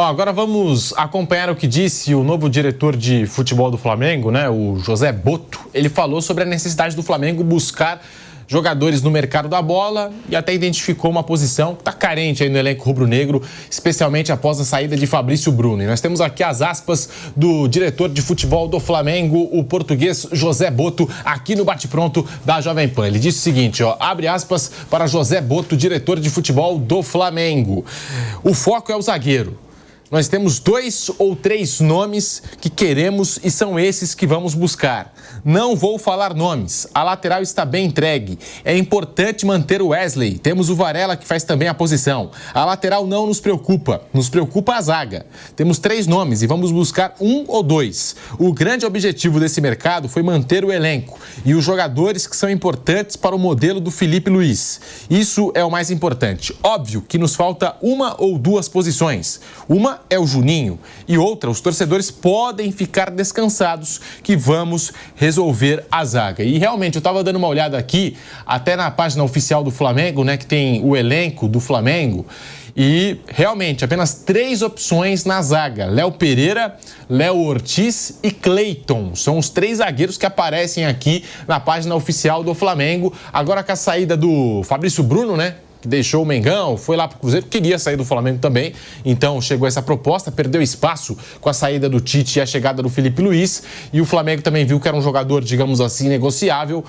Agora vamos acompanhar o que disse o novo diretor de futebol do Flamengo, né, o José Botto. Ele falou sobre a necessidade do Flamengo buscar jogadores no mercado da bola e até identificou uma posição que está carente aí no elenco rubro-negro, especialmente após a saída de Fabrício Bruno. E nós temos aqui as aspas do diretor de futebol do Flamengo, o português José Botto, aqui no Bate-Pronto da Jovem Pan. Ele disse o seguinte, abre aspas para José Botto, diretor de futebol do Flamengo. O foco é o zagueiro. Nós temos 2 ou 3 nomes que queremos e são esses que vamos buscar. Não vou falar nomes. A lateral está bem entregue. É importante manter o Wesley. Temos o Varela que faz também a posição. A lateral não nos preocupa. Nos preocupa a zaga. Temos 3 nomes e vamos buscar 1 ou 2. O grande objetivo desse mercado foi manter o elenco e os jogadores que são importantes para o modelo do Felipe Luiz. Isso é o mais importante. Óbvio que nos falta 1 ou 2 posições. Uma é o Juninho e outra, os torcedores podem ficar descansados que vamos resolver a zaga. E realmente, eu estava dando uma olhada aqui, até na página oficial do Flamengo, né, que tem o elenco do Flamengo, e realmente apenas 3 opções na zaga: Léo Pereira, Léo Ortiz e Cleiton. São os 3 zagueiros que aparecem aqui na página oficial do Flamengo. Agora com a saída do Fabrício Bruno, né, que deixou o Mengão, foi lá para o Cruzeiro, queria sair do Flamengo também, então chegou essa proposta, perdeu espaço com a saída do Tite e a chegada do Felipe Luiz, e o Flamengo também viu que era um jogador, digamos assim, negociável,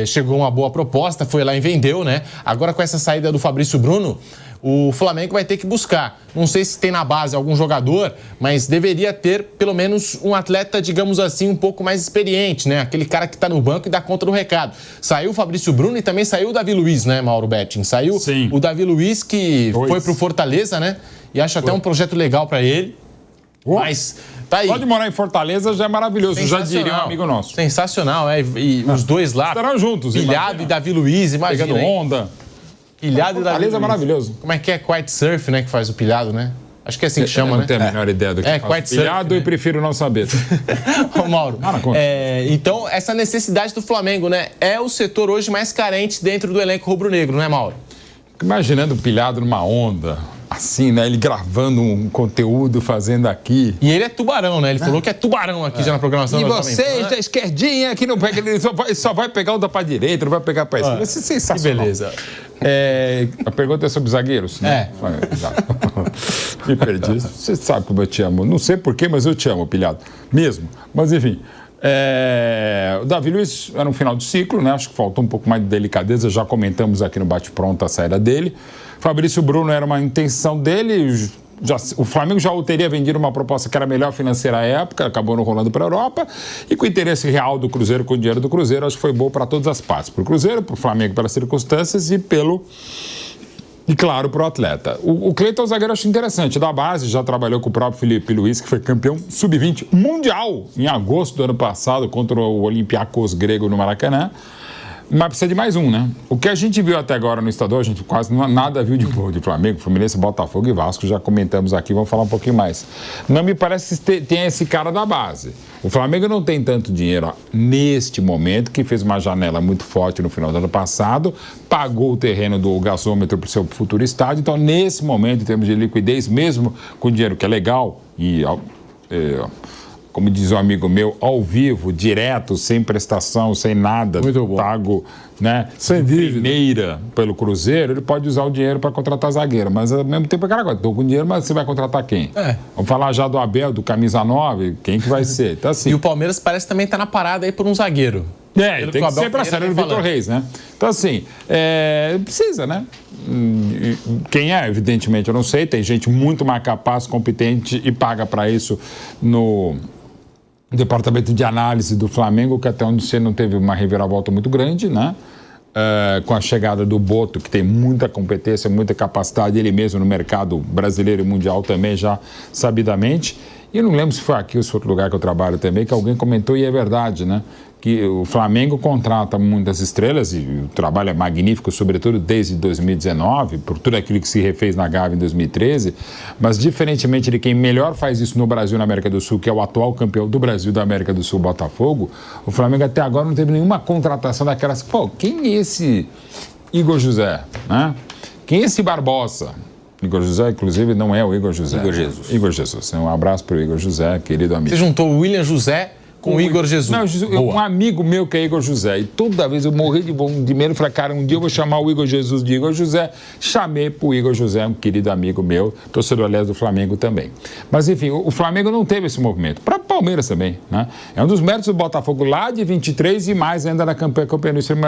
chegou uma boa proposta, foi lá e vendeu, né? Agora com essa saída do Fabrício Bruno, o Flamengo vai ter que buscar. Não sei se tem na base algum jogador, mas deveria ter pelo menos um atleta, digamos assim, um pouco mais experiente, né? Aquele cara que tá no banco e dá conta do recado. Saiu o Fabrício Bruno e também saiu o Davi Luiz, né, Mauro Betting? Saiu Sim. O Davi Luiz, que foi pro Fortaleza, né? E acho até um projeto legal para ele. Mas tá aí. Pode morar em Fortaleza, já é maravilhoso, já diria um amigo nosso. Sensacional, e os dois lá. Estarão juntos, Pilhado e Davi Luiz, imagina. Pegando onda. Pilhado e Davi Luiz. É maravilhoso. Como é que é? Kitesurf, né? Que faz o pilhado, né? Acho que é assim que chama, né? Não tenho a menor ideia do que faz pilhado, né? E prefiro não saber. Ô, Mauro, então, essa necessidade do Flamengo, né? É o setor hoje mais carente dentro do elenco rubro-negro, não é, Mauro? Imaginando o pilhado numa onda, assim, né? Ele gravando um conteúdo, fazendo aqui. E ele é tubarão, né? Ele falou que é tubarão aqui já na programação. E vocês da esquerdinha que não pega, ele só vai pegar o da pra direita, não vai pegar pra esquerda. Isso é sensacional. Que beleza. A pergunta é sobre zagueiros, né? Me perdi. Você sabe como eu te amo. Não sei porquê, mas eu te amo, pilhado. Mesmo. Mas, enfim. O Davi Luiz era um final de ciclo, né? Acho que faltou um pouco mais de delicadeza. Já comentamos aqui no Bate-Pronto a saída dele. Fabrício Bruno era uma intenção dele. O Flamengo já o teria vendido uma proposta que era melhor financeira à época, acabou não rolando para a Europa, e com o interesse real do Cruzeiro, com o dinheiro do Cruzeiro, acho que foi bom para todas as partes, para o Cruzeiro, para o Flamengo pelas circunstâncias e claro, para o atleta. O Cleiton, o zagueiro, eu acho interessante, da base, já trabalhou com o próprio Felipe Luiz, que foi campeão sub-20 mundial em agosto do ano passado contra o Olympiacos grego no Maracanã. Mas precisa de mais um, né? O que a gente viu até agora no estadual, a gente quase nada viu de Flamengo, Fluminense, Botafogo e Vasco, já comentamos aqui, vamos falar um pouquinho mais. Não me parece que tem esse cara da base. O Flamengo não tem tanto dinheiro neste momento, que fez uma janela muito forte no final do ano passado, pagou o terreno do gasômetro para o seu futuro estádio, então nesse momento, em termos de liquidez, mesmo com dinheiro que é legal e... como diz um amigo meu, ao vivo, direto, sem prestação, sem nada, pago, né, sem primeira pelo Cruzeiro, ele pode usar o dinheiro para contratar zagueiro. Mas ao mesmo tempo, cara, estou com dinheiro, mas você vai contratar quem? Vamos falar já do Abel, do Camisa 9, quem que vai ser? Então, assim, e o Palmeiras parece também estar na parada aí por um zagueiro. Tem que ser para ser o Vitor Reis, né? Então, assim, precisa, né? Quem é, evidentemente, eu não sei. Tem gente muito mais capaz, competente e paga para isso no departamento de análise do Flamengo, que até onde você não teve uma reviravolta muito grande, né? Com a chegada do Botto, que tem muita competência, muita capacidade, ele mesmo no mercado brasileiro e mundial também, já sabidamente. E eu não lembro se foi aqui ou se foi outro lugar que eu trabalho também, que alguém comentou, e é verdade, né? Que o Flamengo contrata muitas estrelas, e o trabalho é magnífico, sobretudo desde 2019, por tudo aquilo que se refez na Gávea em 2013, mas diferentemente de quem melhor faz isso no Brasil e na América do Sul, que é o atual campeão do Brasil e da América do Sul, Botafogo, o Flamengo até agora não teve nenhuma contratação daquelas... Pô, quem é esse Igor José? Né? Quem é esse Barbosa? Igor José, inclusive, não é o Igor José. Igor Jesus. Igor Jesus. Um abraço para o Igor José, querido amigo. Você juntou o William José com o Igor Jesus. Não, um amigo meu que é Igor José. E toda vez eu morri de medo, falei, cara, um dia eu vou chamar o Igor Jesus de Igor José. Chamei pro Igor José, um querido amigo meu, torcedor, aliás, do Flamengo também. Mas, enfim, o Flamengo não teve esse movimento. Para Palmeiras também, né? É um dos méritos do Botafogo lá de 23 e mais ainda na campanha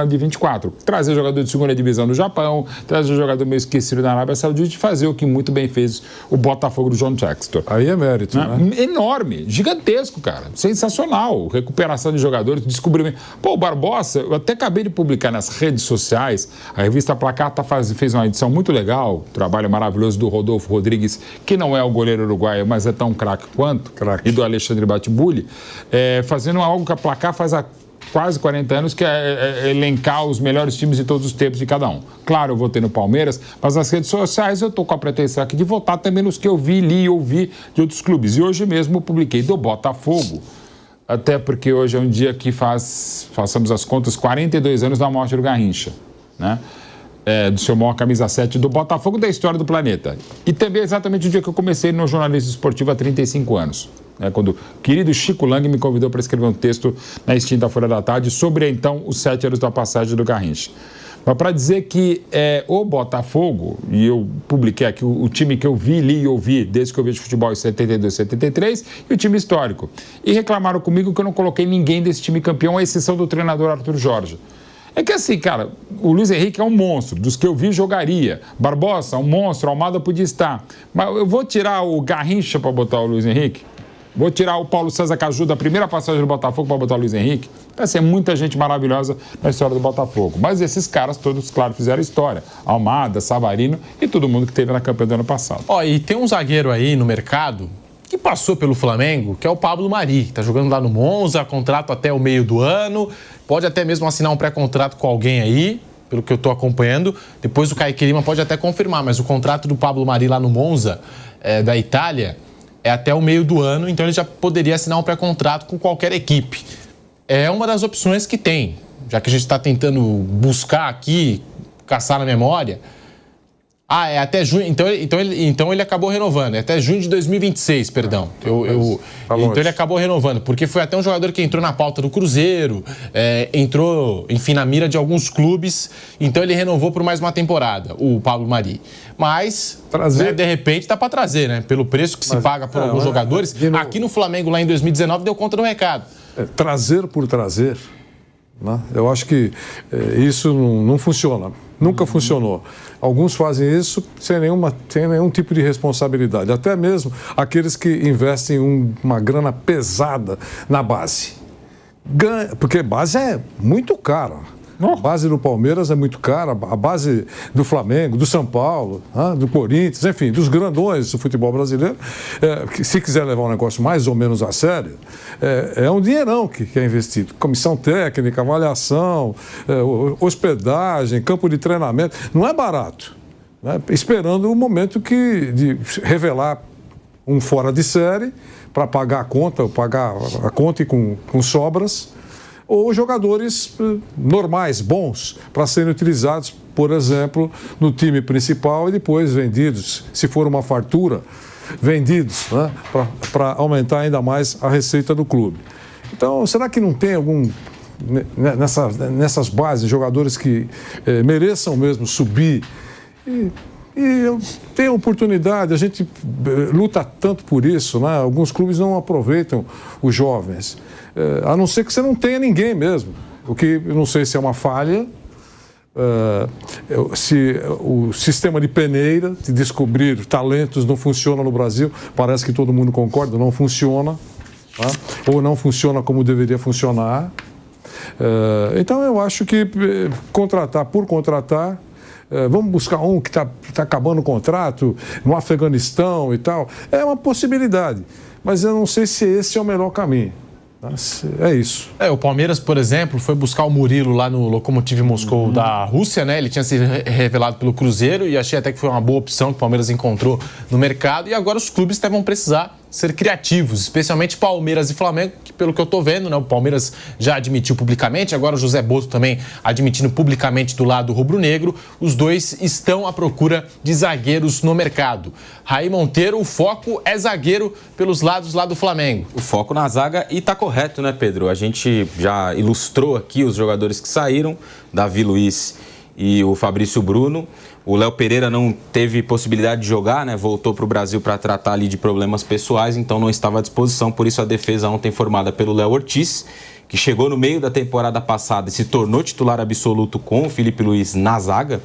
de 24. Trazer jogador de segunda divisão do Japão, trazer jogador meio esquecido da Arábia Saudita e fazer o que muito bem fez o Botafogo do John Textor. Aí é mérito, né? Enorme, gigantesco, cara. Sensacional. Recuperação de jogadores, descobrimento. Pô, o Barbosa, eu até acabei de publicar nas redes sociais, a revista Placar fez uma edição muito legal, trabalho maravilhoso do Rodolfo Rodrigues, que não é o goleiro uruguaio, mas é tão craque quanto, e do Alexandre Batibulli, fazendo algo que a Placar faz há quase 40 anos, que é elencar os melhores times de todos os tempos de cada um. Claro, eu votei no Palmeiras, mas nas redes sociais eu estou com a pretensão aqui de votar também nos que eu vi, li e ouvi de outros clubes. E hoje mesmo eu publiquei do Botafogo, até porque hoje é um dia que façamos as contas, 42 anos da morte do Garrincha, né? Do seu maior camisa 7 do Botafogo da história do planeta. E também é exatamente o dia que eu comecei no jornalismo esportivo há 35 anos. Quando o querido Chico Lang me convidou para escrever um texto na extinta Folha da Tarde sobre, então, os 7 anos da passagem do Garrincha. Mas para dizer que o Botafogo, e eu publiquei aqui o time que eu vi, li e ouvi desde que eu vi de futebol em 72, 73, e o time histórico. E reclamaram comigo que eu não coloquei ninguém desse time campeão, à exceção do treinador Arthur Jorge. É que assim, cara, o Luiz Henrique é um monstro, dos que eu vi jogaria. Barbosa, um monstro, Almada podia estar. Mas eu vou tirar o Garrincha para botar o Luiz Henrique? Vou tirar o Paulo César Caju da primeira passagem do Botafogo para botar o Luiz Henrique? Vai ser muita gente maravilhosa na história do Botafogo. Mas esses caras todos, claro, fizeram história. Almada, Savarino e todo mundo que teve na campanha do ano passado. E tem um zagueiro aí no mercado que passou pelo Flamengo, que é o Pablo Mari, que está jogando lá no Monza, contrato até o meio do ano, pode até mesmo assinar um pré-contrato com alguém aí, pelo que eu estou acompanhando. Depois o Kaique Lima pode até confirmar, mas o contrato do Pablo Mari lá no Monza, da Itália, é até o meio do ano, então ele já poderia assinar um pré-contrato com qualquer equipe. É uma das opções que tem, já que a gente está tentando buscar aqui, caçar na memória. É até junho, então ele acabou renovando, é até junho de 2026, perdão. Então ele acabou renovando, porque foi até um jogador que entrou na pauta do Cruzeiro, entrou, enfim, na mira de alguns clubes, então ele renovou por mais uma temporada, o Pablo Mari. Mas, né, de repente, dá para trazer, né? Pelo preço que se paga por alguns jogadores. Aqui no Flamengo, lá em 2019, deu conta do recado. Trazer por trazer, né? Eu acho que isso não funciona. Nunca funcionou. Alguns fazem isso sem nenhum tipo de responsabilidade. Até mesmo aqueles que investem uma grana pesada na base. Porque base é muito cara. A base do Palmeiras é muito cara, a base do Flamengo, do São Paulo, do Corinthians, enfim, dos grandões do futebol brasileiro, que se quiser levar um negócio mais ou menos a sério, é um dinheirão que é investido. Comissão técnica, avaliação, hospedagem, campo de treinamento, não é barato. Né? Esperando o momento de revelar um fora de série para pagar a conta e com sobras, ou jogadores normais, bons, para serem utilizados, por exemplo, no time principal e depois vendidos, se for uma fartura, vendidos, né, para aumentar ainda mais a receita do clube. Então, será que não tem nessas bases, jogadores que mereçam mesmo subir? E tem oportunidade, a gente luta tanto por isso, né? Alguns clubes não aproveitam os jovens. A não ser que você não tenha ninguém mesmo. O que eu não sei se é uma falha, se o sistema de peneira, de descobrir talentos, não funciona no Brasil. Parece que todo mundo concorda, não funciona. Tá? Ou não funciona como deveria funcionar. Então eu acho que contratar por contratar, vamos buscar um que está acabando o contrato no Afeganistão e tal, é uma possibilidade. Mas eu não sei se esse é o melhor caminho. É isso. O Palmeiras, por exemplo, foi buscar o Murilo lá no Lokomotiv Moscou da Rússia, né? Ele tinha sido revelado pelo Cruzeiro e achei até que foi uma boa opção que o Palmeiras encontrou no mercado. E agora os clubes vão precisar ser criativos, especialmente Palmeiras e Flamengo, que pelo que eu tô vendo, né, o Palmeiras já admitiu publicamente, agora o José Boto também admitindo publicamente do lado rubro-negro, os dois estão à procura de zagueiros no mercado. Raí Monteiro, o foco é zagueiro pelos lados lá do Flamengo. O foco na zaga e tá correto, né, Pedro? A gente já ilustrou aqui os jogadores que saíram, Davi Luiz e o Fabrício Bruno. O Léo Pereira não teve possibilidade de jogar, né? Voltou para o Brasil para tratar ali de problemas pessoais, então não estava à disposição. Por isso a defesa ontem formada pelo Léo Ortiz, que chegou no meio da temporada passada e se tornou titular absoluto com o Felipe Luiz na zaga.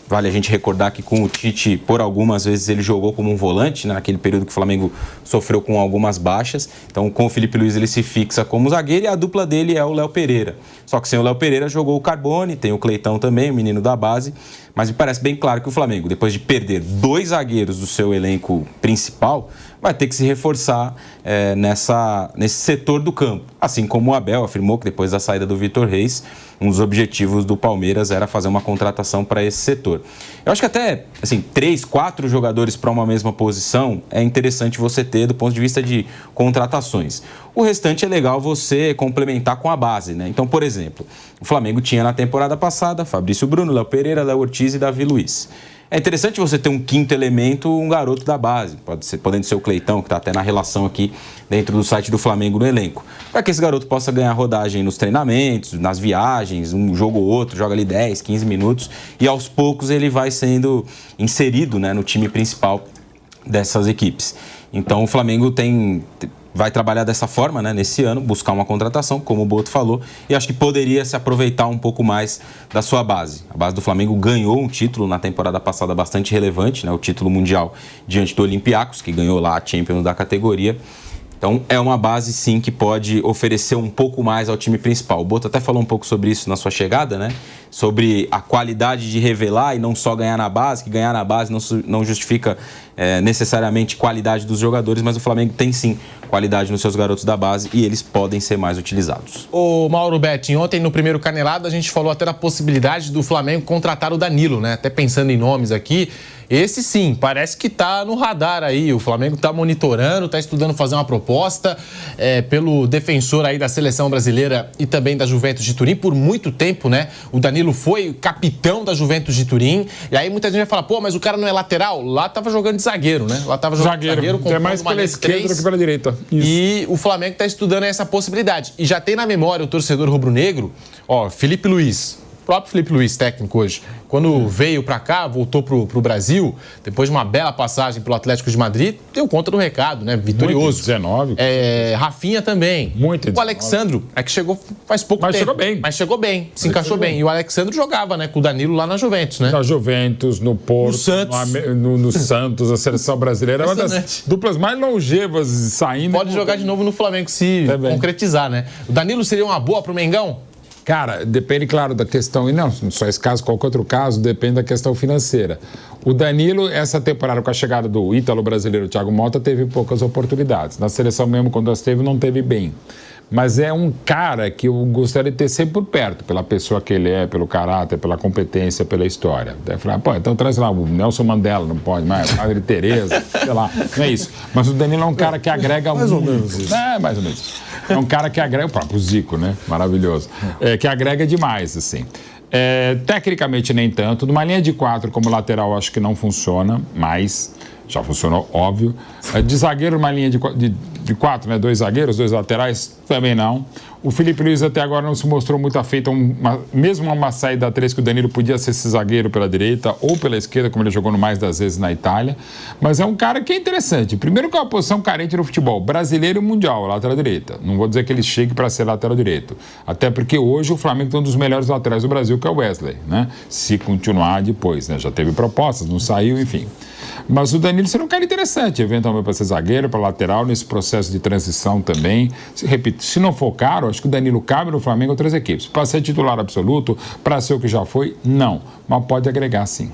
Vale a gente recordar que com o Tite, por algumas vezes, ele jogou como um volante, né, naquele período que o Flamengo sofreu com algumas baixas. Então, com o Felipe Luiz, ele se fixa como zagueiro e a dupla dele é o Léo Pereira. Só que sem o Léo Pereira, jogou o Carbone, tem o Cleitão também, o menino da base. Mas me parece bem claro que o Flamengo, depois de perder 2 zagueiros do seu elenco principal, vai ter que se reforçar nesse setor do campo. Assim como o Abel afirmou que depois da saída do Vitor Reis, um dos objetivos do Palmeiras era fazer uma contratação para esse setor. Eu acho que até, assim, 3, 4 jogadores para uma mesma posição é interessante você ter do ponto de vista de contratações. O restante é legal você complementar com a base, né? Então, por exemplo, o Flamengo tinha na temporada passada Fabrício Bruno, Léo Pereira, Léo Ortiz e Davi Luiz. É interessante você ter um quinto elemento, um garoto da base, podendo ser o Cleitão, que está até na relação aqui dentro do site do Flamengo no elenco, para que esse garoto possa ganhar rodagem nos treinamentos, nas viagens, um jogo ou outro, joga ali 10, 15 minutos e aos poucos ele vai sendo inserido, né, no time principal dessas equipes. Então o Flamengo vai trabalhar dessa forma, né, nesse ano, buscar uma contratação, como o Boto falou, e acho que poderia se aproveitar um pouco mais da sua base. A base do Flamengo ganhou um título na temporada passada bastante relevante, né, o título mundial diante do Olympiacos, que ganhou lá a Champions da categoria. Então, é uma base, sim, que pode oferecer um pouco mais ao time principal. O Boto até falou um pouco sobre isso na sua chegada, né? Sobre a qualidade de revelar e não só ganhar na base, que ganhar na base não justifica necessariamente qualidade dos jogadores, mas o Flamengo tem, sim, qualidade nos seus garotos da base e eles podem ser mais utilizados. Ô Mauro Betting, ontem no primeiro Canelado a gente falou até da possibilidade do Flamengo contratar o Danilo, né? Até pensando em nomes aqui. Esse sim, parece que está no radar aí. O Flamengo está monitorando, está estudando fazer uma proposta pelo defensor aí da seleção brasileira e também da Juventus de Turim por muito tempo, né? O Danilo foi capitão da Juventus de Turim. E aí muita gente vai falar, pô, mas o cara não é lateral? Lá estava jogando de zagueiro, né? Lá estava jogando de zagueiro com mais pela esquerda do que pela direita. Isso. E o Flamengo está estudando essa possibilidade. E já tem na memória o torcedor rubro-negro, ó, Felipe Luiz. O próprio Felipe Luiz, técnico hoje, quando veio para cá, voltou pro Brasil, depois de uma bela passagem pelo Atlético de Madrid, deu conta do recado, né? Vitorioso. 19. Rafinha também. Muito. O Alexandro, que chegou faz pouco tempo. Mas chegou bem, se encaixou bem. E o Alexandro jogava, né, com o Danilo lá na Juventus, né? Na Juventus, no Porto, no Santos, no Santos, a seleção brasileira é uma das duplas mais longevas saindo. Pode jogar de novo no Flamengo se concretizar, né? O Danilo seria uma boa pro Mengão? Cara, depende, claro, da questão, e não só esse caso, qualquer outro caso, depende da questão financeira. O Danilo, essa temporada, com a chegada do ítalo brasileiro Thiago Motta, teve poucas oportunidades. Na seleção mesmo, quando as teve, não teve bem. Mas é um cara que eu gostaria de ter sempre por perto, pela pessoa que ele é, pelo caráter, pela competência, pela história. Daí falar, pô, então traz lá o Nelson Mandela, não pode mais, Madre Teresa, sei lá, não é isso. Mas o Danilo é um cara que agrega mais muito. Mais ou menos isso. Mais ou menos. É um cara que agrega, o próprio Zico, né? Maravilhoso. Que agrega demais, assim. Tecnicamente nem tanto. Numa linha de 4 como lateral acho que não funciona, mas já funcionou, óbvio. De zagueiro, uma linha de 4, né? 2 zagueiros, 2 laterais, também não. O Felipe Luiz até agora não se mostrou muito afeito, mesmo uma saída 3 que o Danilo podia ser esse zagueiro pela direita ou pela esquerda, como ele jogou no mais das vezes na Itália. Mas é um cara que é interessante. Primeiro que é uma posição carente no futebol brasileiro e mundial, lateral direita. Não vou dizer que ele chegue para ser lateral direito. Até porque hoje o Flamengo tem um dos melhores laterais do Brasil, que é o Wesley, né? Se continuar depois, né? Já teve propostas, não saiu, enfim. Mas o Danilo seria um cara interessante, eventualmente para ser zagueiro, para lateral, nesse processo de transição também. Repito, se não for caro, acho que o Danilo cabe no Flamengo outras equipes. Para ser titular absoluto, para ser o que já foi, não. Mas pode agregar, sim.